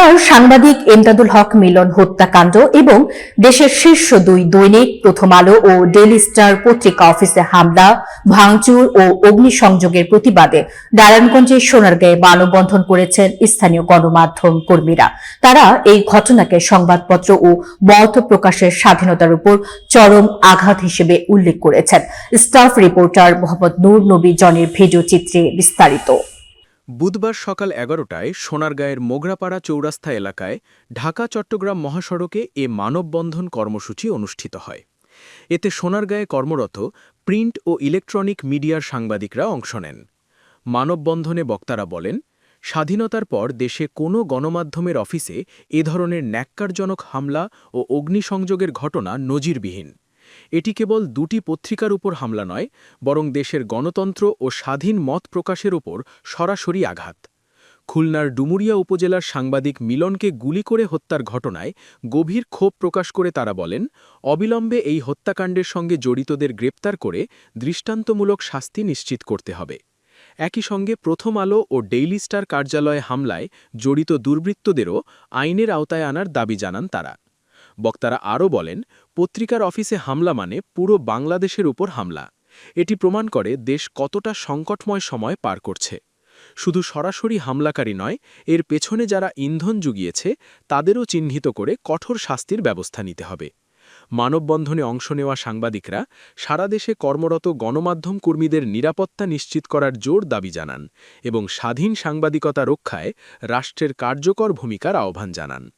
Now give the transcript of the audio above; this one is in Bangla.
বুধবার সাংবাদিক এমদাদুল হক মিলন হত্যাকাণ্ড এবং দেশের শীর্ষ দুই দৈনিক প্রথম আলো ও ডেইলি স্টার পত্রিকা অফিসে হামলা, ভাঙচুর ও অগ্নিসংযোগের প্রতিবাদে নারায়ণগঞ্জের সোনারগাঁয়ে মানববন্ধন করেছেন স্থানীয় গণমাধ্যম কর্মীরা। তারা এই ঘটনাকে সংবাদপত্র ও মত প্রকাশের স্বাধীনতার উপর চরম আঘাত হিসেবে উল্লেখ করেছেন। স্টাফ রিপোর্টার মোহাম্মদ নূর নবী জনের ভিডিও চিত্রে বিস্তারিত। বুধবার সকাল ১১টায় সোনারগাঁয়ের মোগরাপাড়া চৌরাস্তা এলাকায় ঢাকা-চট্টগ্রাম মহাসড়কে এ মানববন্ধন কর্মসূচি অনুষ্ঠিত হয়। এতে সোনারগাঁয়ে কর্মরত প্রিন্ট ও ইলেকট্রনিক মিডিয়ার সাংবাদিকরা অংশ নেন। মানববন্ধনে বক্তারা বলেন, স্বাধীনতার পর দেশে কোনো গণমাধ্যমের অফিসে এ ধরনের ন্যাক্কারজনক হামলা ও অগ্নিসংযোগের ঘটনা নজিরবিহীন। এটি কেবল দুটি পত্রিকার উপর হামলা নয়, বরং দেশের গণতন্ত্র ও স্বাধীন মত প্রকাশের উপর সরাসরি আঘাত। খুলনার ডুমুরিয়া উপজেলার সাংবাদিক মিলনকে গুলি করে হত্যার ঘটনায় গভীর ক্ষোভ প্রকাশ করে তারা বলেন, অবিলম্বে এই হত্যাকাণ্ডের সঙ্গে জড়িতদের গ্রেপ্তার করে দৃষ্টান্তমূলক শাস্তি নিশ্চিত করতে হবে। একই সঙ্গে প্রথম আলো ও ডেইলি স্টার কার্যালয়ে হামলায় জড়িত দুর্বৃত্তদেরও আইনের আওতায় আনার দাবি জানান তারা। বক্তারা আরও বলেন, পত্রিকার অফিসে হামলা মানে পুরো বাংলাদেশের উপর হামলা। এটি প্রমাণ করে দেশ কতটা সংকটময় সময় পার করছে। শুধু সরাসরি হামলাকারী নয়, এর পেছনে যারা ইন্ধন জুগিয়েছে তাদেরও চিহ্নিত করে কঠোর শাস্তির ব্যবস্থা নিতে হবে। মানববন্ধনে অংশ নেওয়া সাংবাদিকরা সারা দেশে কর্মরত গণমাধ্যম কর্মীদের নিরাপত্তা নিশ্চিত করার জোর দাবি জানান এবং স্বাধীন সাংবাদিকতা রক্ষায় রাষ্ট্রের কার্যকর ভূমিকার আহ্বান জানান।